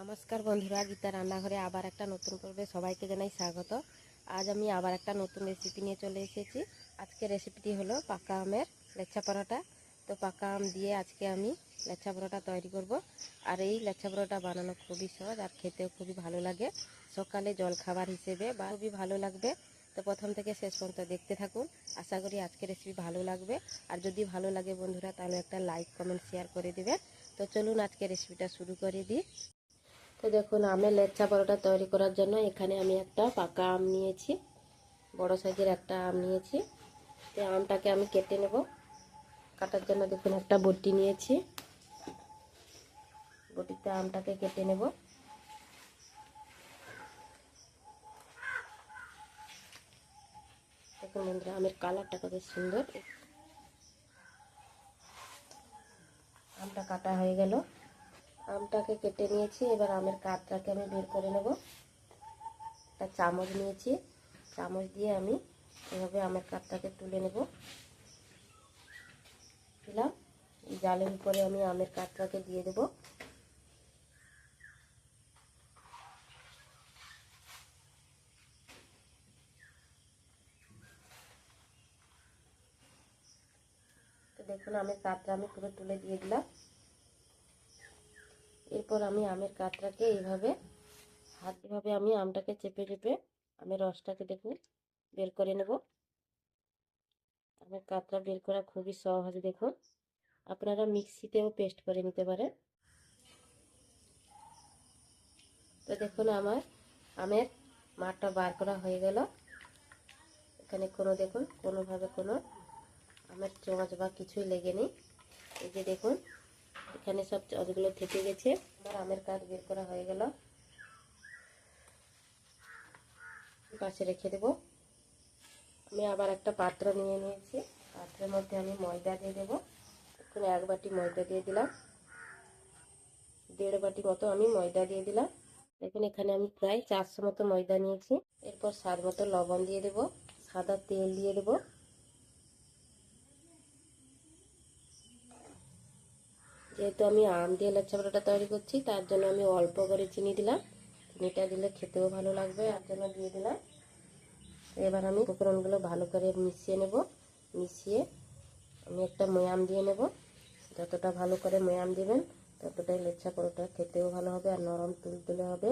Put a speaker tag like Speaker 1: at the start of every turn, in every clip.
Speaker 1: নমস্কার বন্ধুরা, গীতা রান্নাঘরে আবার একটা নতুন পর্বে সবাইকে জানাই স্বাগত। আজ আমি আবার একটা নতুন রেসিপি নিয়ে চলে এসেছি। আজকের রেসিপিটি হলো পাকা আমের লেচা পরোটা। তো পাকা আম দিয়ে আজকে আমি লেচা পরোটা তৈরি করব। আর এই লেচা পরোটা বানানো খুবই সহজ আর খেতেও খুবই ভালো লাগে। সকালে জলখাবার হিসেবে বা খুবই ভালো লাগবে। তো প্রথম থেকে শেষ পর্যন্ত দেখতে থাকুন। আশা করি আজকের রেসিপি ভালো লাগবে। আর যদি ভালো লাগে বন্ধুরা, তাহলে একটা লাইক কমেন্ট শেয়ার করে দেবেন। তো চলুন আজকে রেসিপিটা শুরু করে দিই। তো দেখুন, আমের লেচা পরোটা তৈরি করার জন্য এখানে আমি একটা পাকা আম নিয়েছি, বড় সাইজের একটা আম নিয়েছি। তো আমটাকে আমি কেটে নেব। কাটার জন্য দেখুন একটা বটি নিয়েছি, বটিতে আমটাকে কেটে নেব। দেখুন বন্ধুরা, আমের কালারটা কত সুন্দর। আমটা কাটা হয়ে গেল, আমটাকে কেটে নিয়েছি। এবার আমের কাঠটাকে আমি বের করে নেব। একটা চামচ নিয়েছি, চামচ দিয়ে আমি এভাবে আমের কাঠটাকে তুলে নেব। দিলাম, জালের উপরে আমি আমের কাঠটাকে দিয়ে দেব। তো দেখুন, আমের কাঠটা আমি পুরো তুলে দিয়ে দিলাম। এরপর আমি আমের কাঠটাকে এইভাবে এভাবে আমি আমটাকে চেপে চেপে আমের রসটাকে দেখুন বের করে নেব। আমের কাঠটা বের করা খুবই সহজ। দেখুন, আপনারা মিক্সিতেও পেস্ট করে নিতে পারেন। তো দেখুন, আমার আমের মাঠটা বার করা হয়ে গেল। এখানে দেখুন কোনোভাবে কোনো আমের চোঁচ বা কিছুই লেগে নেই। এই যে দেখুন, এখানে সব চোঁচগুলো থেকে গেছে। আমার আমের কাঠ বের করা হয়ে গেল, পাশে রেখে দেব। আমি আবার একটা পাত্র নিয়ে নিয়েছি, পাত্রের মধ্যে আমি ময়দা দিয়ে দেবো। এখন 1 বাটি ময়দা দিয়ে দিলাম, 1.5 বাটি মতো আমি ময়দা দিয়ে দিলাম। দেখুন, এখানে আমি প্রায় 400 মতো ময়দা নিয়েছি। এরপর স্বাদ মতো লবণ দিয়ে দেবো, সাদা তেল দিয়ে দেবো। যেহেতু আমি আম দিয়ে লেচা পরোটা তৈরি করছি, তার জন্য আমি অল্প করে চিনি দিলাম। চিনিটা দিলে খেতেও ভালো লাগবে, তার জন্য দিয়ে দিলাম। এবার আমি উপকরণগুলো ভালো করে মিশিয়ে নেব। মিশিয়ে আমি একটা ময়াম দিয়ে নেব। যতটা ভালো করে ময়াম দিবেন, ততটাই লেচা পরোটা খেতেও ভালো হবে আর নরম তুলতুলে হবে।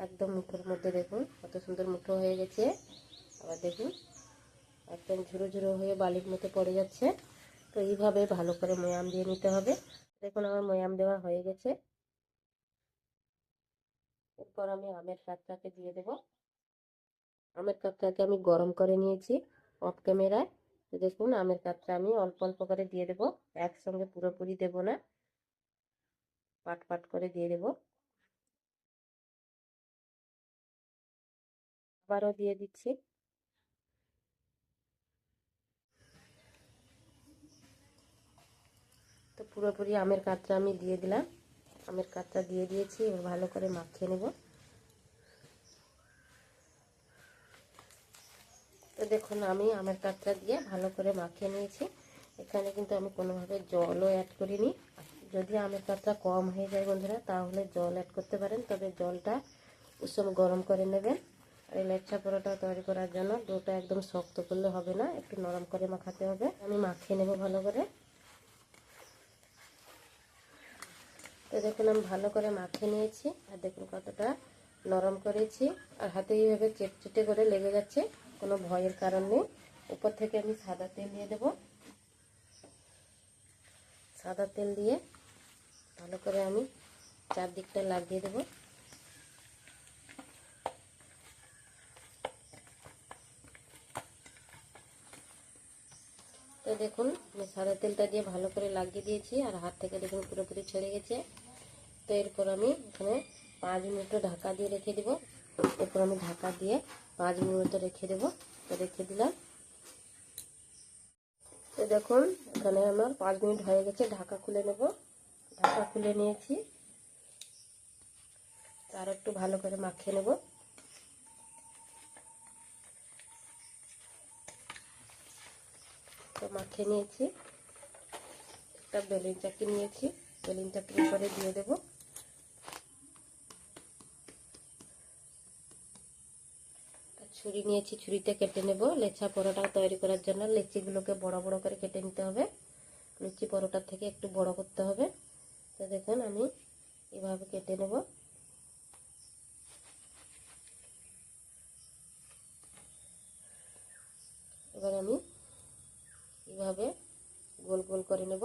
Speaker 1: একদম মুঠোর মধ্যে দেখুন কত সুন্দর মুঠো হয়ে গেছে। আবার দেখুন একদম ঝুরো ঝুরো হয়ে বালির মতো পড়ে যাচ্ছে। তো এইভাবে ভালো করে ময়াম দিয়ে নিতে হবে। দেখুন, আমার ময়াম দেওয়া হয়ে গেছে। এরপর আমি আমের কাঠটাকে দিয়ে দেব। আমের কাঠটাকে আমি গরম করে নিয়েছি অফ ক্যামেরায়। তো দেখুন, আমের কাঠটা আমি অল্প অল্প করে দিয়ে দেব, একসঙ্গে পুরোপুরি দেব না, পাট পাট করে দিয়ে দেব। আবারও দিয়ে দিচ্ছি। তো পুরোপুরি আমের কাঠটা আমি দিয়ে দিলাম। আমের কাঠটা দিয়ে দিয়েছি, এবার ভালো করে মাখিয়ে নেব। তো দেখুন, আমি আমের কাঠটা দিয়ে ভালো করে মাখিয়ে নিয়েছি। এখানে কিন্তু আমি কোনোভাবে জলও অ্যাড করিনি। যদি আমের কাঠটা কম হয়ে যায় বন্ধুরা, তাহলে জল অ্যাড করতে পারেন, তবে জলটা উষ্ণ গরম করে নেবেন। আর এই লেচা পরোটা তৈরি করার জন্য ডোটা একদম শক্ত করলে হবে না, একটু নরম করে মাখাতে হবে। আমি মাখিয়ে নেব ভালো করে। তো দেখুন, আমি ভালো করে মাখিয়ে নিয়েছি আর দেখুন কতটা নরম করেছি। আর হাতে এইভাবে চেটচেটে করে লেগে যাচ্ছে, কোনো ভয়ের কারণ নেই। উপর থেকে আমি সাদা তেল দিয়ে দেব। সাদা তেল দিয়ে ভালো করে আমি চারদিকটা লাগিয়ে দেব। তো দেখুন, আমি সাদা তেলটা দিয়ে ভালো করে লাগিয়ে দিয়েছি আর হাত থেকে দেখুন পুরোপুরি ছেড়ে গেছে। তো এরপর আমি এখানে 5 মিনিট ঢাকা দিয়ে রেখে দেব। এরপর আমি ঢাকা দিয়ে 5 মিনিট রেখে দেব। তো রেখে দিলাম। তো দেখুন, এখানে আমার 5 মিনিট হয়ে গেছে। ঢাকা খুলে নেব। ঢাকা খুলে নিয়েছি, আর একটু ভালো করে মাখিয়ে নেব। তো মাখিয়ে নিয়েছি, একটা বেলুন চাকি নিয়েছি, বেলুন চাকির উপরে দিয়ে দেব। ছুরি নিয়েছি, ছুরিতে কেটে নেব লেচা পরোটা তৈরি করার জন্য। লেচিগুলোকে বড় বড় করে কেটে নিতে হবে, লুচি পরোটার থেকে একটু বড় করতে হবে। তো দেখুন আমি এভাবে কেটে নেব। এবার আমি এভাবে গোল গোল করে নেব,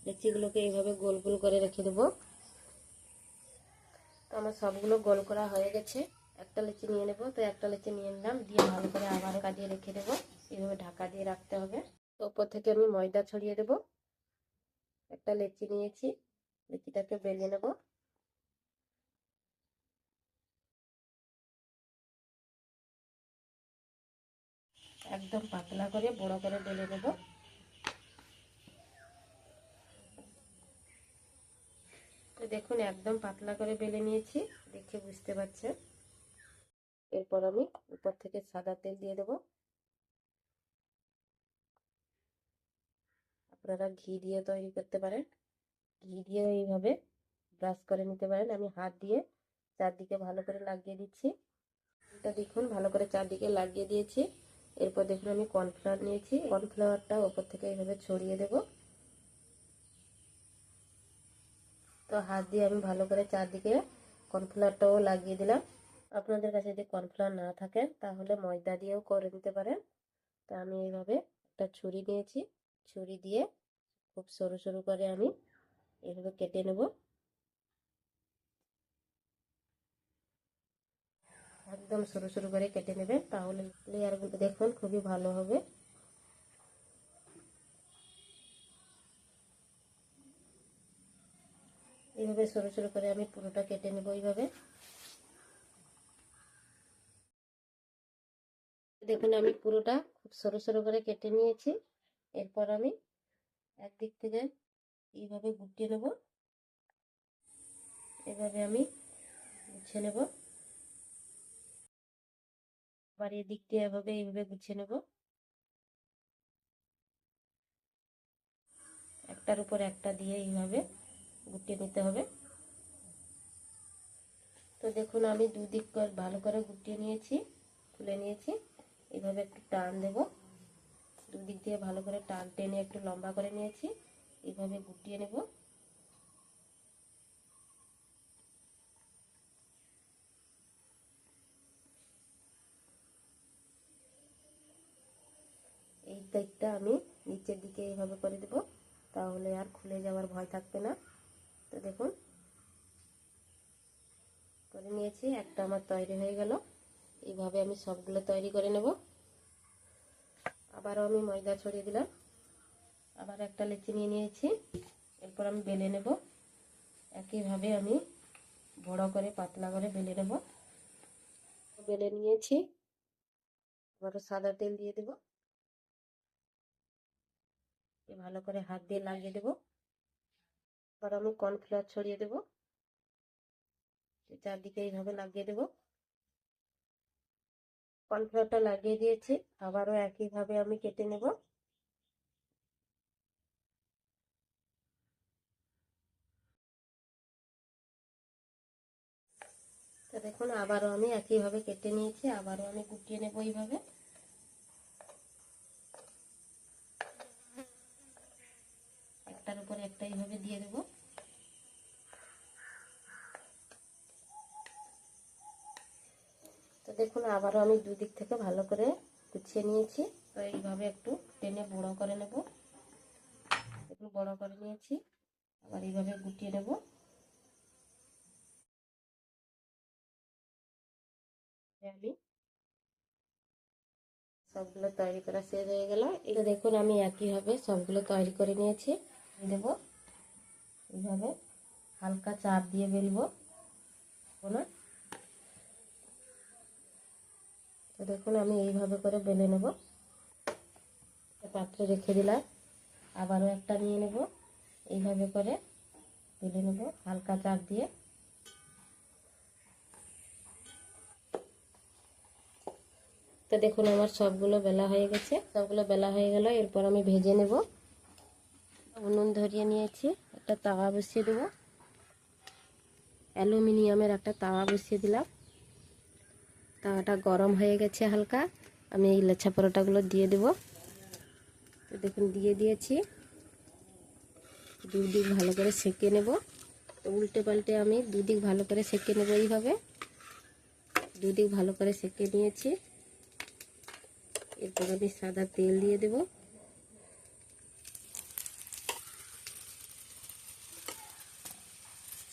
Speaker 1: লেচিগুলোকে এইভাবে গোল গোল করে রেখে দেব। তো আমার সবগুলো গোল করা হয়ে গেছে। একটা লেচি নিয়ে নেব, তো একটা লেচি নিয়ে নিলাম, দিয়ে ভালো করে আবারও কাটিয়ে রেখে দেবো। এইভাবে ঢাকা দিয়ে রাখতে হবে। তো উপর থেকে আমি ময়দা ছড়িয়ে দেব। একটা লেচি নিয়েছি, লেচিটাকে বেলে নেব। একদম পাতলা করে বড় করে বেলে নেব। তো দেখুন একদম পাতলা করে বেলে নিয়েছি, দেখে বুঝতে পারছেন। এরপর আমি উপর থেকে সাদা তেল দিয়ে দেব। আপনারা ঘি দিয়ে তৈরি করতে পারেন, ঘি দিয়ে এইভাবে ব্রাশ করে নিতে পারেন। আমি হাত দিয়ে চারদিকে ভালো করে লাগিয়ে দিচ্ছি। এটা দেখুন ভালো করে চারদিকে লাগিয়ে দিয়েছি। এরপর দেখুন আমি কর্নফ্লাওয়ার নিয়েছি, কর্নফ্লাওয়ারটা উপর থেকে এইভাবে ছড়িয়ে দেব। তো হাত দিয়ে আমি ভালো করে চারদিকে কর্নফ্লাওয়ারটাও লাগিয়ে দিলাম। আপনাদের কাছে যদি কর্নফ্লাওয়ার না থাকে তাহলে ময়দা দিয়েও করে নিতে পারেন। তো আমি এইভাবে একটা ছুরি নিয়েছি, ছুরি দিয়ে খুব সরু সরু করে আমি এইভাবে কেটে নেব। একদম সরু সরু করে কেটে নেবেন, তাহলে লেয়ারগুলো দেখুন খুবই ভালো হবে। এইভাবে সরু সরু করে আমি পুরোটা কেটে নেব। এইভাবে দেখুন আমি পুরোটা খুব সরু সরু করে কেটে নিয়েছি। এরপর আমি একদিক থেকে এইভাবে গুটিয়ে নেব, এভাবে আমি গুছিয়ে নেব। আবার এদিক দিয়ে এভাবে এইভাবে গুছিয়ে নেব, একটার উপর একটা দিয়ে এইভাবে গুটিয়ে নিতে হবে। তো দেখুন আমি দুদিক ভালো করে গুটিয়ে নিয়েছি, তুলে নিয়েছি। এইভাবে একটু টান দেব, দুদিক দিয়ে ভালো করে টান টেনে একটু লম্বা করে নিয়েছি। এইভাবে গুটিয়ে নেব। এই দিকটা আমি নিচের দিকে এইভাবে করে দেব, তাহলে আর খুলে যাওয়ার ভয় থাকবে না। তো দেখুন করে নিয়েছি, একটা আমার তৈরি হয়ে গেল। এইভাবে আমি সবগুলো তৈরি করে নেব। আবারও আমি ময়দা ছড়িয়ে দিলাম, আবার একটা লেচি নিয়ে নিয়েছি। এরপর আমি বেলে নেব। একইভাবে আমি বড় করে পাতলা করে বেলে নেব। বেলে নিয়েছি, আবারও সাদা তেল দিয়ে দেব, ভালো করে হাত দিয়ে লাগিয়ে দেব। আবার আমি কর্নফ্লাওয়ার ছড়িয়ে দেব, চারদিকে এইভাবে লাগিয়ে দেব। কর্নফ্লাওয়ারটা লাগিয়ে দিয়েছি, আবারও একইভাবে আমি কেটে নেব। তো দেখুন আবারও আমি একইভাবে কেটে নিয়েছি, আবারও আমি গুটিয়ে নেব। এইভাবে একটার উপর একটা এইভাবে দিয়ে দেব। তো দেখুন আবারও আমি দুদিক থেকে ভালো করে গুছিয়ে নিয়েছি। তো এইভাবে একটু টেনে বড় করে নেব। একটু বড় করে নিয়েছি, আবার এইভাবে গুটিয়ে নেব। আমি সবগুলো তৈরি করা শেষ হয়ে গেল। এটা দেখুন আমি একইভাবে সবগুলো তৈরি করে নিয়েছি। দেব এইভাবে হালকা চাপ দিয়ে বেলবো না। তো দেখুন আমি এইভাবে করে বেলে নেব। পাত্রে রেখে দিলাম, আবারও একটা নিয়ে নেব, এইভাবে করে বেলে নেব হালকা চাপ দিয়ে। তো দেখুন আমার সবগুলো বেলা হয়ে গেছে, সবগুলো বেলা হয়ে গেল। এরপর আমি ভেজে নেব। উনুন ধরিয়ে নিয়েছি, একটা তাওয়া বসিয়ে দেবো। অ্যালুমিনিয়ামের একটা তাওয়া বসিয়ে দিলাম। তাওয়াটা গরম হয়ে গেছে হালকা, আমি এই লেচা পরোটাগুলো দিয়ে দেব। তো দেখুন দিয়ে দিয়েছি, দুদিক ভালো করে সেঁকে নেব। তো উল্টে পাল্টে আমি দুদিক ভালো করে সেঁকে নেব। এইভাবে দুদিক ভালো করে সেঁকে নিয়েছি। এরপর আমি সাদা তেল দিয়ে দেব।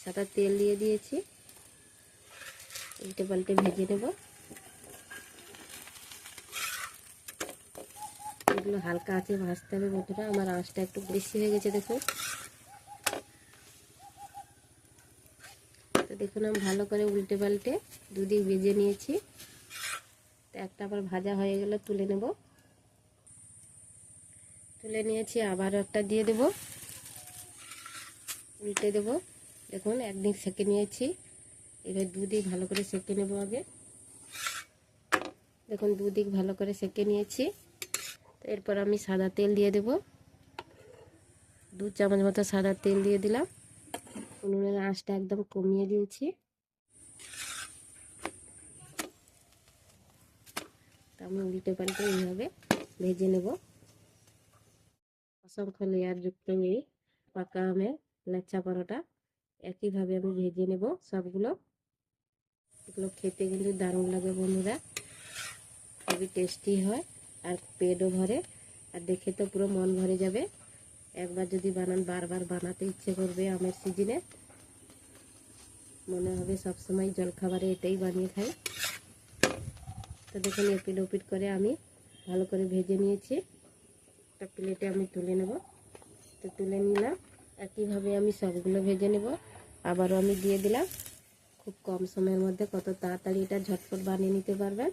Speaker 1: সাদা তেল দিয়ে দিয়েছি, উল্টে পাল্টে ভেজে নেব। এগুলো হালকা আছে ভাজতে হবে বন্ধুরা, আমার আঁচটা একটু বেশি হয়ে গেছে দেখুন। তো দেখুন আমি ভালো করে উল্টে পাল্টে দুদিক ভেজে নিয়েছি। তো একটা আবার ভাজা হয়ে গেলে তুলে নেব। তুলে নিয়েছি, আবার একটা দিয়ে দেব, উল্টে দেব। দেখুন একদিক সেঁকে নিয়েছি, এবার দুদিক ভালো করে সেঁকে নেব আগে। দেখুন দুদিক ভালো করে সেঁকে নিয়েছি। তো এরপর আমি সাদা তেল দিয়ে দেব, 2 চামচ মতো সাদা তেল দিয়ে দিলাম। উনুনের আঁচটা একদম কমিয়ে দিয়েছি। তো আমি উল্টে পাল্টে এইভাবে ভেজে নেব। অসংখ্য লেয়ার যুক্ত এই পাকা আমের লেচা পরোটা একইভাবে আমি ভেজে নেব সবগুলো। এগুলো খেতে কিন্তু দারুণ লাগে বন্ধুরা, খুবই টেস্টি হয় আর পেটও ভরে, আর দেখে তো পুরো মন ভরে যাবে। একবার যদি বানান বারবার বানাতে ইচ্ছে করবে। আমের সিজনে মনে হবে সবসময় জলখাবারে এটাই বানিয়ে খাই। তো দেখুন এপিট ওপিট করে আমি ভালো করে ভেজে নিয়েছি। একটা প্লেটে আমি তুলে নেব। তো তুলে নিলাম, একইভাবে আমি সবগুলো ভেজে নেব। আবারও আমি দিয়ে দিলাম। খুব কম সময়ের মধ্যে কত তাড়াতাড়ি এটা ঝটপট বানিয়ে নিতে পারবেন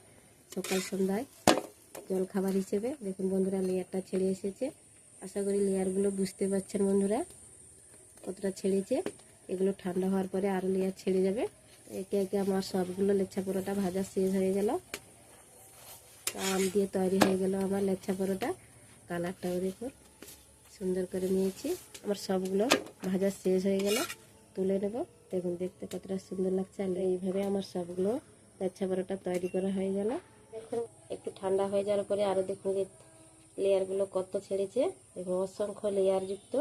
Speaker 1: সকাল সন্ধ্যায় জলখাবার হিসেবে। দেখুন বন্ধুরা লেয়ারটা ছেড়ে এসেছে, আশা করি লেয়ারগুলো বুঝতে পারছেন বন্ধুরা কতটা ছেড়েছে। এগুলো ঠান্ডা হওয়ার পরে আরও লেয়ার ছেড়ে যাবে। একে একে আমার সবগুলো লেচা পরোটা ভাজা শেষ হয়ে গেল। আম দিয়ে তৈরি হয়ে গেল আমার লেচা পরোটা। কালারটাও দেখুন সুন্দর করে নিয়েছি। আমার সবগুলো ভাজা শেষ হয়ে গেল, তুলে নেব। দেখুন দেখতে কতটা সুন্দর লাগছে। আর এইভাবে আমার সবগুলো লেচা পরোটা তৈরি করা হয়ে গেল। দেখুন একটু ঠান্ডা হয়ে যাওয়ার পরে আরও দেখুন যে লেয়ারগুলো কত ছেড়েছে। দেখুন অসংখ্য লেয়ার যুক্ত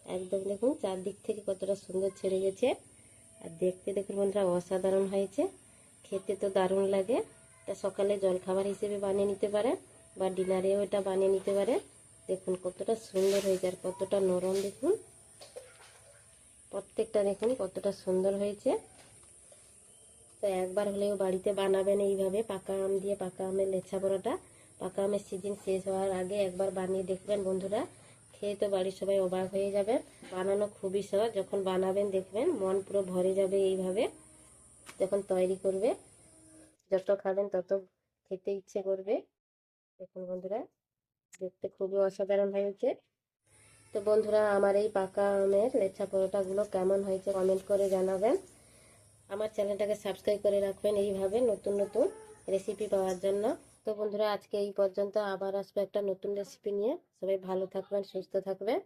Speaker 1: একদম। দেখুন চারদিক থেকে কতটা সুন্দর ছেড়ে গেছে। আর দেখতে দেখুন বন্ধুরা অসাধারণ হয়েছে, খেতে তো দারুণ লাগে। এটা সকালে জলখাবার হিসেবে বানিয়ে নিতে পারেন বা ডিনারেও এটা বানিয়ে নিতে পারেন। দেখুন কতটা সুন্দর হয়েছে আর কতটা নরম। দেখুন প্রত্যেকটা দেখুন কতটা সুন্দর হয়েছে। তো একবার হলেও বাড়িতে বানাবেন এইভাবে পাকা আম দিয়ে পাকা আমের লেচা পরোটা। পাকা আমের সিজন শেষ হওয়ার আগে একবার বানিয়ে দেখবেন বন্ধুরা, খেয়ে তো বাড়ির সবাই অবাক হয়ে যাবে। বানানো খুবই সহজ, যখন বানাবেন দেখবেন মন পুরো ভরে যাবে। এইভাবে যখন তৈরি করবে যত খাবেন তত খেতে ইচ্ছে করবে। দেখুন বন্ধুরা দেখতে খুবই অসাধারণ হয়েছে। তো বন্ধুরা আমার এই পাকা আমের লেচা পরোটাগুলো কেমন হয়েছে কমেন্ট করে জানাবেন। আমার চ্যানেলটাকে সাবস্ক্রাইব করে রাখবেন এইভাবে নতুন নতুন রেসিপি পাওয়ার জন্য। তো বন্ধুরা আজকে এই পর্যন্ত, আবার আসবো একটা নতুন রেসিপি নিয়ে। সবাই ভালো থাকবেন, সুস্থ থাকবেন।